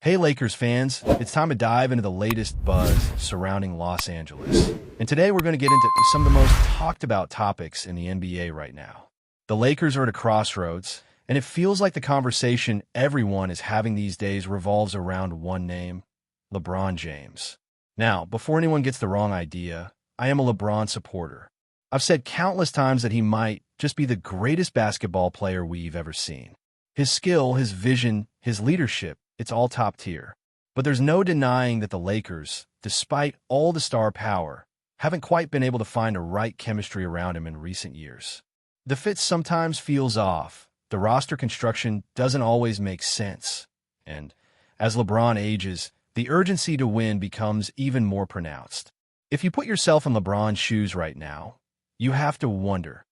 Hey Lakers fans, it's time to dive into the latest buzz surrounding Los Angeles. And today we're going to get into some of the most talked about topics in the NBA right now. The Lakers are at a crossroads, and it feels like the conversation everyone is having these days revolves around one name, LeBron James. Now, before anyone gets the wrong idea, I am a LeBron supporter. I've said countless times that he might just be the greatest basketball player we've ever seen. His skill, his vision, his leadership, it's all top tier. But there's no denying that the Lakers, despite all the star power, haven't quite been able to find a right chemistry around him in recent years. The fit sometimes feels off. The roster construction doesn't always make sense. And as LeBron ages, the urgency to win becomes even more pronounced. If you put yourself in LeBron's shoes right now, you have to wonder,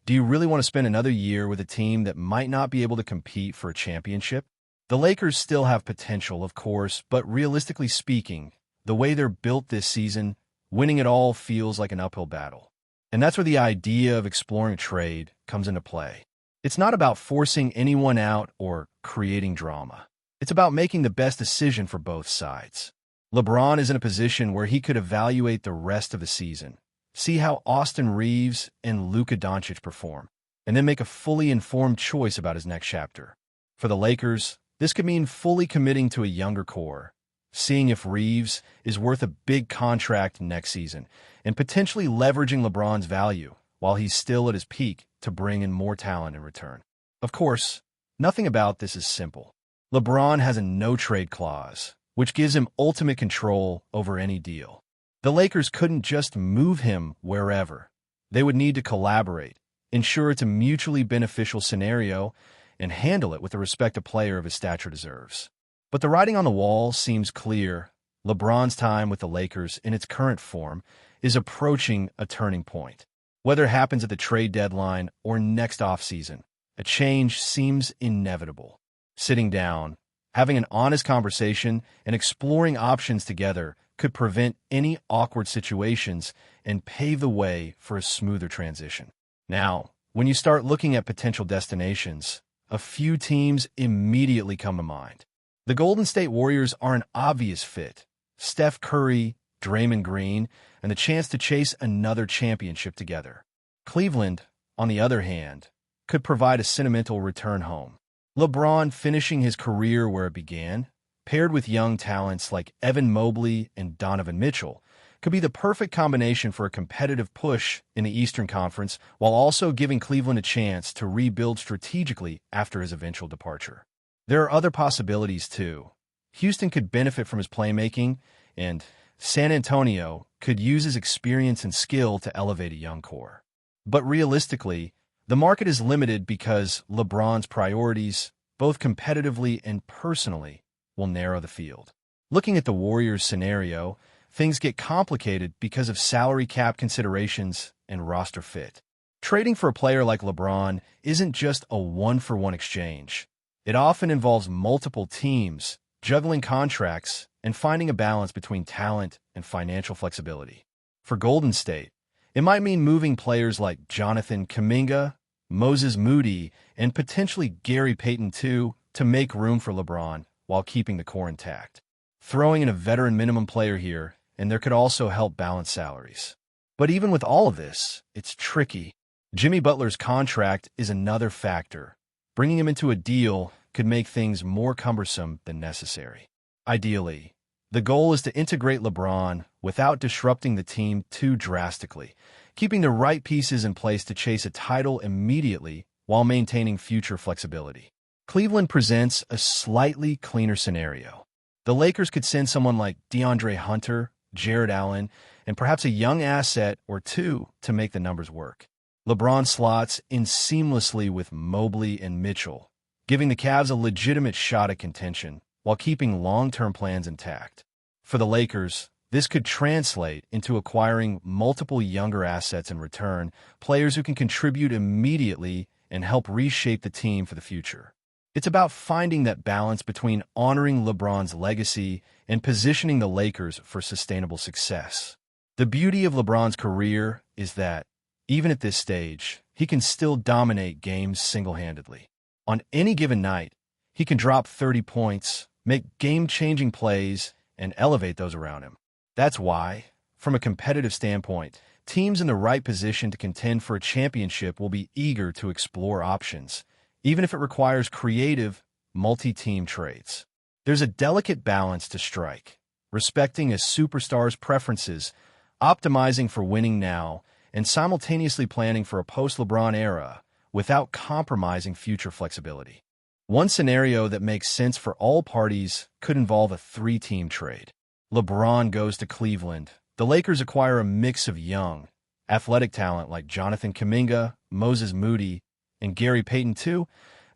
do you really want to spend another year with a team that might not be able to compete for a championship? The Lakers still have potential, of course, but realistically speaking, the way they're built this season, winning it all feels like an uphill battle. And that's where the idea of exploring a trade comes into play. It's not about forcing anyone out or creating drama. It's about making the best decision for both sides. LeBron is in a position where he could evaluate the rest of the season, see how Austin Reeves and Luka Doncic perform, and then make a fully informed choice about his next chapter. For the Lakers, this could mean fully committing to a younger core, seeing if Reeves is worth a big contract next season, and potentially leveraging LeBron's value while he's still at his peak to bring in more talent in return. Of course, nothing about this is simple. LeBron has a no-trade clause, which gives him ultimate control over any deal. The Lakers couldn't just move him wherever. They would need to collaborate, ensure it's a mutually beneficial scenario, and handle it with the respect a player of his stature deserves. But the writing on the wall seems clear. LeBron's time with the Lakers in its current form is approaching a turning point. Whether it happens at the trade deadline or next offseason, a change seems inevitable. Sitting down, having an honest conversation, and exploring options together could prevent any awkward situations and pave the way for a smoother transition. Now, when you start looking at potential destinations, a few teams immediately come to mind. The Golden State Warriors are an obvious fit. Steph Curry, Draymond Green, and the chance to chase another championship together. Cleveland, on the other hand, could provide a sentimental return home. LeBron finishing his career where it began, paired with young talents like Evan Mobley and Donovan Mitchell, could be the perfect combination for a competitive push in the Eastern Conference while also giving Cleveland a chance to rebuild strategically after his eventual departure. There are other possibilities, too. Houston could benefit from his playmaking, and San Antonio could use his experience and skill to elevate a young core. But realistically, the market is limited because LeBron's priorities, both competitively and personally, will narrow the field. Looking at the Warriors scenario, things get complicated because of salary cap considerations and roster fit. Trading for a player like LeBron isn't just a one-for-one exchange. It often involves multiple teams, juggling contracts, and finding a balance between talent and financial flexibility. For Golden State, it might mean moving players like Jonathan Kuminga, Moses Moody, and potentially Gary Payton too to make room for LeBron while keeping the core intact. Throwing in a veteran minimum player here, and there could also help balance salaries. But even with all of this, it's tricky. Jimmy Butler's contract is another factor. Bringing him into a deal could make things more cumbersome than necessary. Ideally, the goal is to integrate LeBron without disrupting the team too drastically, keeping the right pieces in place to chase a title immediately while maintaining future flexibility. Cleveland presents a slightly cleaner scenario. The Lakers could send someone like DeAndre Hunter, Jared Allen, and perhaps a young asset or two to make the numbers work. LeBron slots in seamlessly with Mobley and Mitchell, giving the Cavs a legitimate shot at contention while keeping long-term plans intact. For the Lakers, this could translate into acquiring multiple younger assets in return, players who can contribute immediately and help reshape the team for the future. It's about finding that balance between honoring LeBron's legacy and positioning the Lakers for sustainable success. The beauty of LeBron's career is that, even at this stage, he can still dominate games single-handedly. On any given night, he can drop 30 points, make game-changing plays, and elevate those around him. That's why, from a competitive standpoint, teams in the right position to contend for a championship will be eager to explore options, even if it requires creative, multi-team trades. There's a delicate balance to strike, respecting a superstar's preferences, optimizing for winning now, and simultaneously planning for a post-LeBron era without compromising future flexibility. One scenario that makes sense for all parties could involve a three-team trade. LeBron goes to Cleveland. The Lakers acquire a mix of young, athletic talent like Jonathan Kuminga, Moses Moody, and Gary Payton II,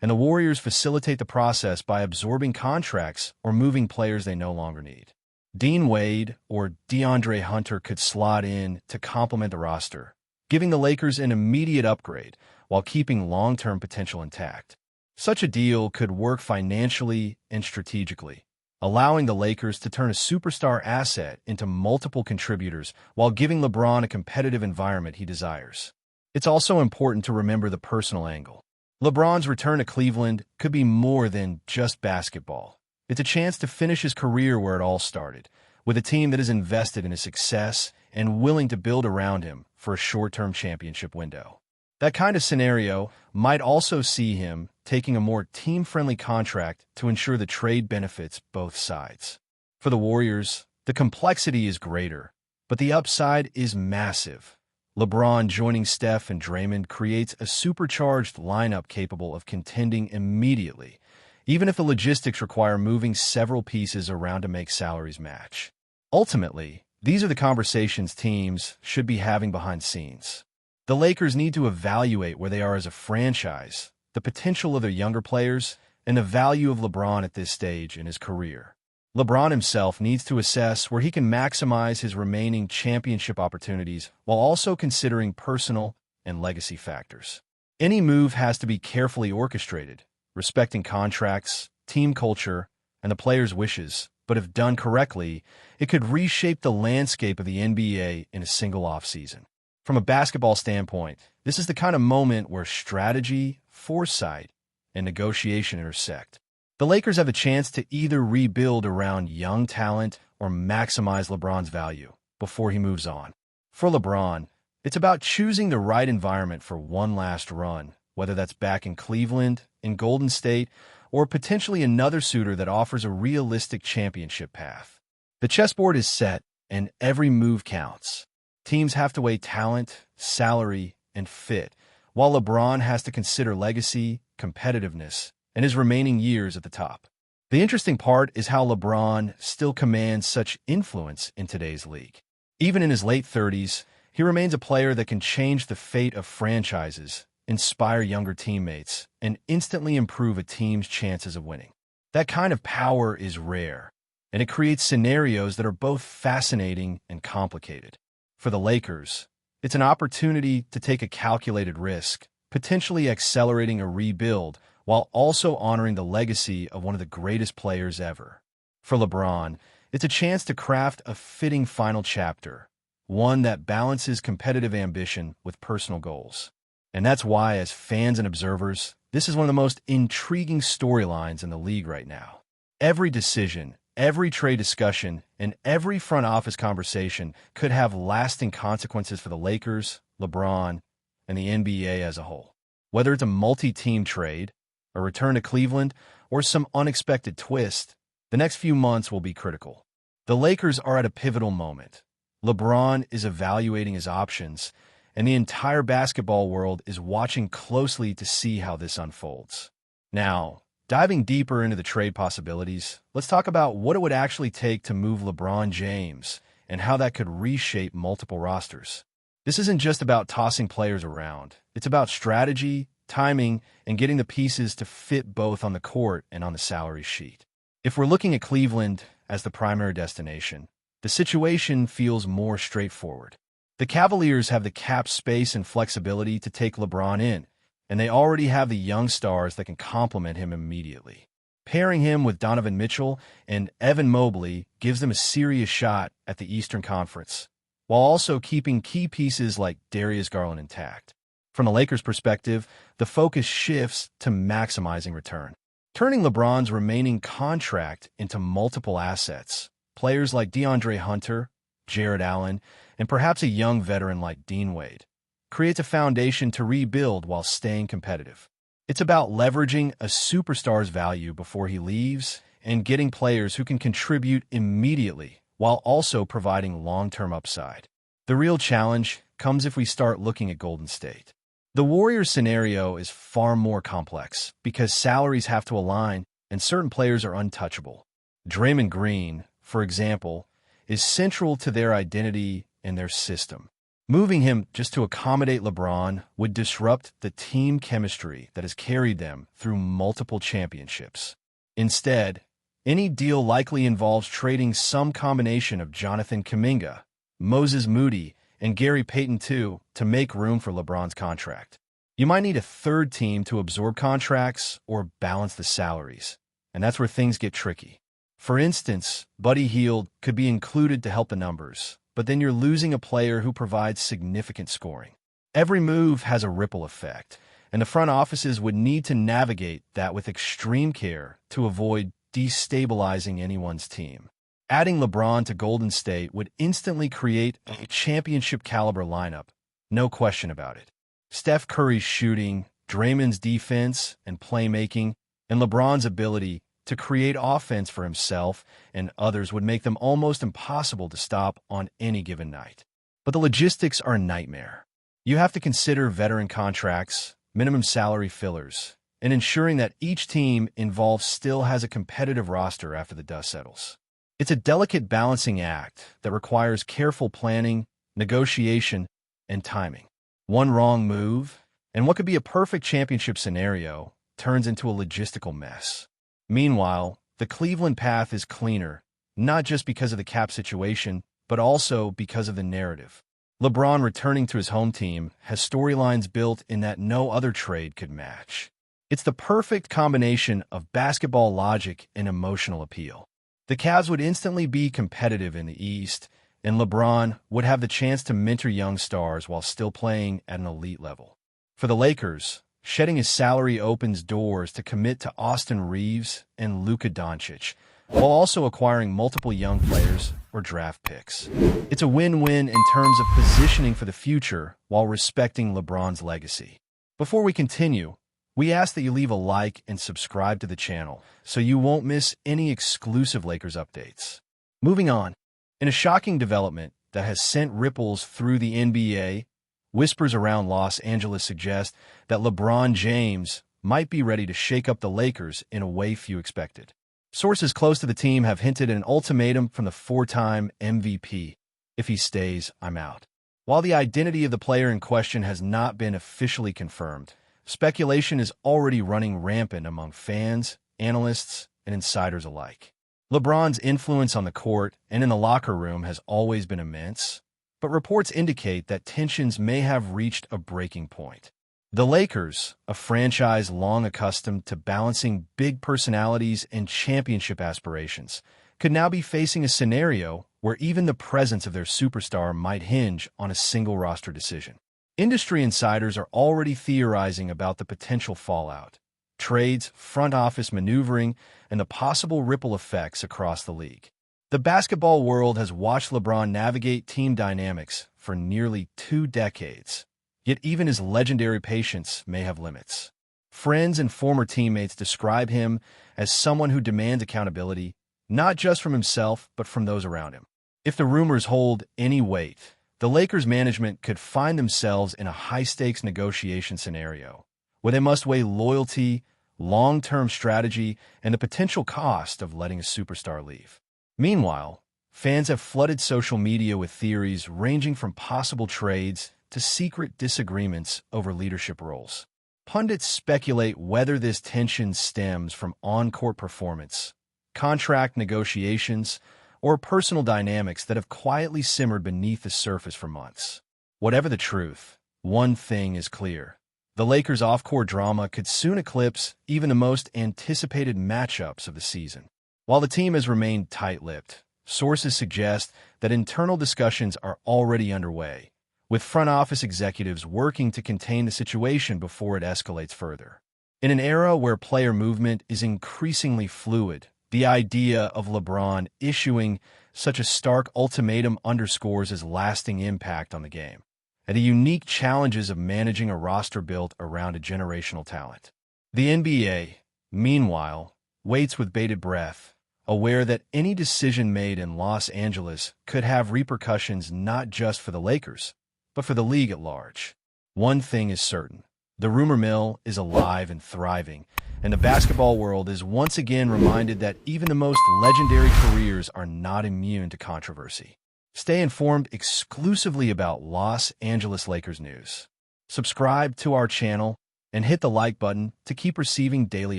and the Warriors facilitate the process by absorbing contracts or moving players they no longer need. Dean Wade or DeAndre Hunter could slot in to complement the roster, giving the Lakers an immediate upgrade while keeping long-term potential intact. Such a deal could work financially and strategically, allowing the Lakers to turn a superstar asset into multiple contributors while giving LeBron a competitive environment he desires. It's also important to remember the personal angle. LeBron's return to Cleveland could be more than just basketball. It's a chance to finish his career where it all started, with a team that is invested in his success and willing to build around him for a short-term championship window. That kind of scenario might also see him taking a more team-friendly contract to ensure the trade benefits both sides. For the Warriors, the complexity is greater, but the upside is massive. LeBron joining Steph and Draymond creates a supercharged lineup capable of contending immediately, even if the logistics require moving several pieces around to make salaries match. Ultimately, these are the conversations teams should be having behind the scenes. The Lakers need to evaluate where they are as a franchise, the potential of their younger players, and the value of LeBron at this stage in his career. LeBron himself needs to assess where he can maximize his remaining championship opportunities while also considering personal and legacy factors. Any move has to be carefully orchestrated, respecting contracts, team culture, and the players' wishes, but if done correctly, it could reshape the landscape of the NBA in a single offseason. From a basketball standpoint, this is the kind of moment where strategy, foresight, and negotiation intersect. The Lakers have a chance to either rebuild around young talent or maximize LeBron's value before he moves on. For LeBron, it's about choosing the right environment for one last run, whether that's back in Cleveland, in Golden State, or potentially another suitor that offers a realistic championship path. The chessboard is set, and every move counts. Teams have to weigh talent, salary, and fit, while LeBron has to consider legacy, competitiveness, and his remaining years at the top. The interesting part is how LeBron still commands such influence in today's league. Even in his late 30s, he remains a player that can change the fate of franchises, inspire younger teammates, and instantly improve a team's chances of winning. That kind of power is rare, and it creates scenarios that are both fascinating and complicated. For the Lakers, it's an opportunity to take a calculated risk, potentially accelerating a rebuild while also honoring the legacy of one of the greatest players ever. For LeBron, it's a chance to craft a fitting final chapter, one that balances competitive ambition with personal goals. And that's why, as fans and observers, this is one of the most intriguing storylines in the league right now. Every decision, every trade discussion, and every front office conversation could have lasting consequences for the Lakers, LeBron, and the NBA as a whole. Whether it's a multi-team trade, a return to Cleveland, or some unexpected twist, the next few months will be critical. The Lakers are at a pivotal moment. LeBron is evaluating his options, and the entire basketball world is watching closely to see how this unfolds. Now, diving deeper into the trade possibilities, let's talk about what it would actually take to move LeBron James and how that could reshape multiple rosters. This isn't just about tossing players around. It's about strategy, timing, and getting the pieces to fit both on the court and on the salary sheet. If we're looking at Cleveland as the primary destination, the situation feels more straightforward. The Cavaliers have the cap space and flexibility to take LeBron in, and they already have the young stars that can complement him immediately. Pairing him with Donovan Mitchell and Evan Mobley gives them a serious shot at the Eastern Conference, while also keeping key pieces like Darius Garland intact. From the Lakers' perspective, the focus shifts to maximizing return. turning LeBron's remaining contract into multiple assets. Players like DeAndre Hunter, Jared Allen, and perhaps a young veteran like Dean Wade creates a foundation to rebuild while staying competitive. It's about leveraging a superstar's value before he leaves and getting players who can contribute immediately while also providing long-term upside. The real challenge comes if we start looking at Golden State. The Warriors scenario is far more complex because salaries have to align and certain players are untouchable. Draymond Green, for example, is central to their identity and their system. Moving him just to accommodate LeBron would disrupt the team chemistry that has carried them through multiple championships. Instead, any deal likely involves trading some combination of Jonathan Kuminga, Moses Moody, and Gary Payton II to make room for LeBron's contract. You might need a third team to absorb contracts or balance the salaries, and that's where things get tricky. For instance, Buddy Hield could be included to help the numbers, but then you're losing a player who provides significant scoring. Every move has a ripple effect, and the front offices would need to navigate that with extreme care to avoid destabilizing anyone's team. Adding LeBron to Golden State would instantly create a championship-caliber lineup, no question about it. Steph Curry's shooting, Draymond's defense and playmaking, and LeBron's ability to create offense for himself and others would make them almost impossible to stop on any given night. But the logistics are a nightmare. You have to consider veteran contracts, minimum salary fillers, and ensuring that each team involved still has a competitive roster after the dust settles. It's a delicate balancing act that requires careful planning, negotiation, and timing. One wrong move, and what could be a perfect championship scenario turns into a logistical mess. Meanwhile, the Cleveland path is cleaner, not just because of the cap situation, but also because of the narrative. LeBron returning to his home team has storylines built in that no other trade could match. It's the perfect combination of basketball logic and emotional appeal. The Cavs would instantly be competitive in the East, and LeBron would have the chance to mentor young stars while still playing at an elite level. For the Lakers, shedding his salary opens doors to commit to Austin Reeves and Luka Doncic, while also acquiring multiple young players or draft picks. It's a win-win in terms of positioning for the future while respecting LeBron's legacy. Before we continue, we ask that you leave a like and subscribe to the channel so you won't miss any exclusive Lakers updates. Moving on, in a shocking development that has sent ripples through the NBA, whispers around Los Angeles suggest that LeBron James might be ready to shake up the Lakers in a way few expected. Sources close to the team have hinted at an ultimatum from the four-time MVP. If he stays, I'm out. While the identity of the player in question has not been officially confirmed, speculation is already running rampant among fans, analysts, and insiders alike. LeBron's influence on the court and in the locker room has always been immense, but reports indicate that tensions may have reached a breaking point. The Lakers, a franchise long accustomed to balancing big personalities and championship aspirations, could now be facing a scenario where even the presence of their superstar might hinge on a single roster decision. Industry insiders are already theorizing about the potential fallout, trades, front office maneuvering, and the possible ripple effects across the league. The basketball world has watched LeBron navigate team dynamics for nearly 2 decades. Yet even his legendary patience may have limits. Friends and former teammates describe him as someone who demands accountability, not just from himself, but from those around him. If the rumors hold any weight, the Lakers management could find themselves in a high-stakes negotiation scenario, where they must weigh loyalty, long-term strategy, and the potential cost of letting a superstar leave. Meanwhile, fans have flooded social media with theories ranging from possible trades to secret disagreements over leadership roles. Pundits speculate whether this tension stems from on-court performance, contract negotiations, or personal dynamics that have quietly simmered beneath the surface for months. Whatever the truth, one thing is clear. The Lakers' off-court drama could soon eclipse even the most anticipated matchups of the season. While the team has remained tight-lipped, sources suggest that internal discussions are already underway, with front office executives working to contain the situation before it escalates further. In an era where player movement is increasingly fluid, the idea of LeBron issuing such a stark ultimatum underscores his lasting impact on the game and the unique challenges of managing a roster built around a generational talent. The NBA, meanwhile, waits with bated breath, aware that any decision made in Los Angeles could have repercussions not just for the Lakers, but for the league at large. One thing is certain: the rumor mill is alive and thriving, and the basketball world is once again reminded that even the most legendary careers are not immune to controversy. Stay informed exclusively about Los Angeles Lakers news. Subscribe to our channel and hit the like button to keep receiving daily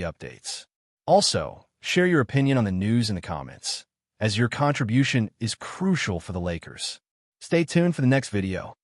updates. Also, share your opinion on the news in the comments, as your contribution is crucial for the Lakers. Stay tuned for the next video.